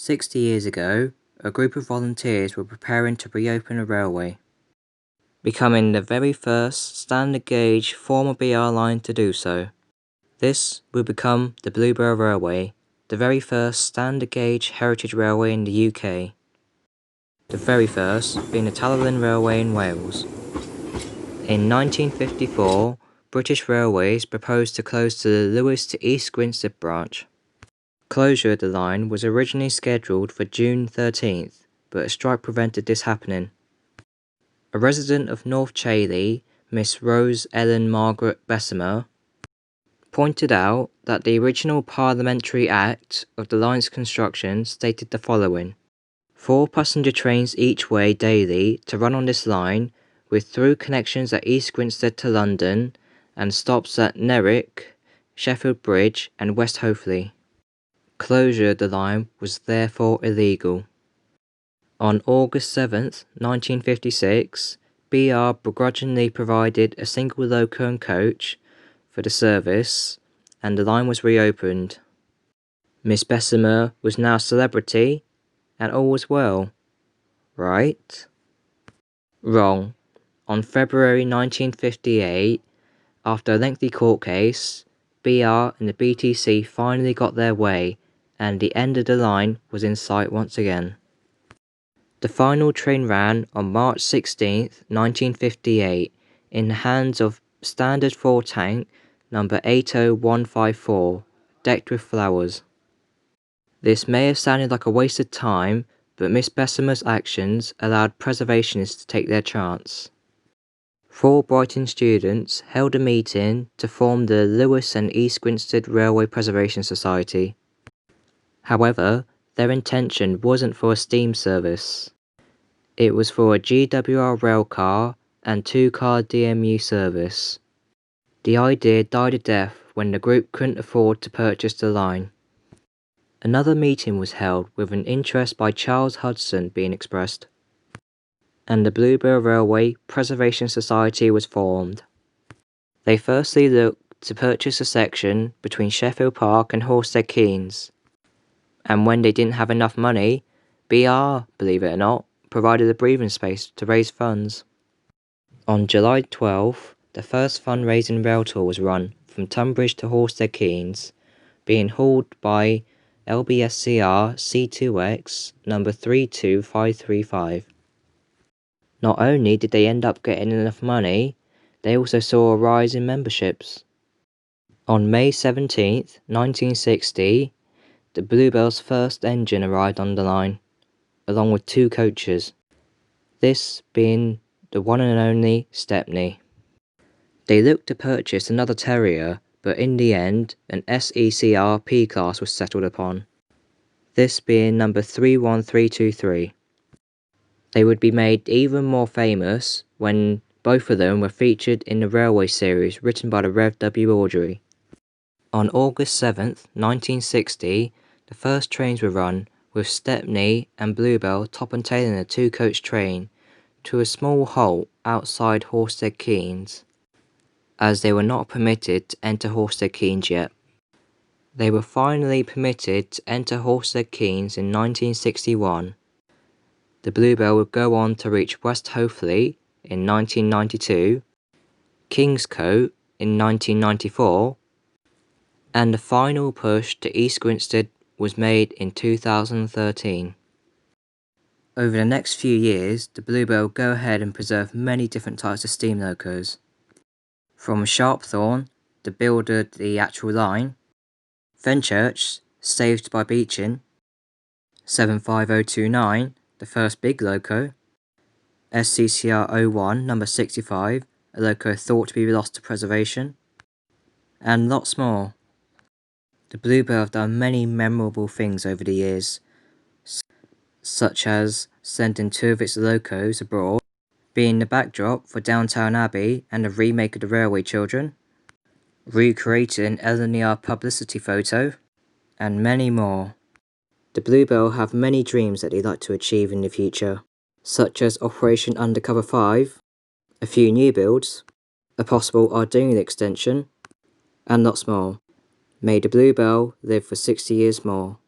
60 years ago, a group of volunteers were preparing to reopen a railway, becoming the very first standard gauge former BR line to do so. This would become the Bluebell Railway, the very first standard gauge heritage railway in the UK. The very first being the Talyllyn Railway in Wales. In 1954, British Railways proposed to close the Lewes to East Grinstead branch. Closure of the line was originally scheduled for June 13th, but a strike prevented this happening. A resident of North Chailey, Miss Rose Ellen Margaret Bessemer, pointed out that the original Parliamentary Act of the line's construction stated the following: 4 passenger trains each way daily to run on this line, with through connections at East Grinstead to London and stops at Newark, Sheffield Bridge and West Hoathly. Closure of the line was therefore illegal. On August 7th, 1956, BR begrudgingly provided a single loco and coach for the service, and the line was reopened. Miss Bessemer was now a celebrity, and all was well. Right? Wrong. On February 1958, after a lengthy court case, BR and the BTC finally got their way, and the end of the line was in sight once again. The final train ran on March 16, 1958, in the hands of Standard 4 tank number 80154, decked with flowers. This may have sounded like a wasted time, but Miss Bessemer's actions allowed preservationists to take their chance. 4 Brighton students held a meeting to form the Lewes and East Grinstead Railway Preservation Society. However, their intention wasn't for a steam service. It was for a GWR railcar and 2-car DMU service. The idea died a death when the group couldn't afford to purchase the line. Another meeting was held with an interest by Charles Hudson being expressed, and the Bluebell Railway Preservation Society was formed. They firstly looked to purchase a section between Sheffield Park and Horsted Keynes, and when they didn't have enough money, BR, believe it or not, provided a breathing space to raise funds. On July 12th, the first fundraising rail tour was run from Tunbridge to Horsted Keynes, being hauled by LBSCR C2X number 32535. Not only did they end up getting enough money, they also saw a rise in memberships. On May 17, 1960, the Bluebell's first engine arrived on the line, along with 2 coaches, this being the one and only Stepney. They looked to purchase another Terrier, but in the end, an SECR P-Class was settled upon, this being number 31323. They would be made even more famous when both of them were featured in the Railway series written by the Rev. W. Awdry. On August 7th, 1960, the first trains were run, with Stepney and Bluebell top and tailing a 2-coach train to a small halt outside Horsted Keynes, as they were not permitted to enter Horsted Keynes yet. They were finally permitted to enter Horsted Keynes in 1961. The Bluebell would go on to reach West Hoathly in 1992, Kingscote in 1994, and the final push to East Grinstead was made in 2013. Over the next few years, the Bluebell would go ahead and preserve many different types of steam locos, from Sharpthorne, the builder of the actual line, Fenchurch, saved by Beechin, 75029, the first big loco, SCCR 01 number 65, a loco thought to be lost to preservation, and lots more. The Bluebell have done many memorable things over the years, such as sending 2 of its locos abroad, being the backdrop for Downtown Abbey and the remake of The Railway Children, recreating Eleanor publicity photo, and many more. The Bluebell have many dreams that they'd like to achieve in the future, such as Operation Undercover 5, a few new builds, a possible Ardingly extension, and lots more. May the Bluebell live for 60 years more.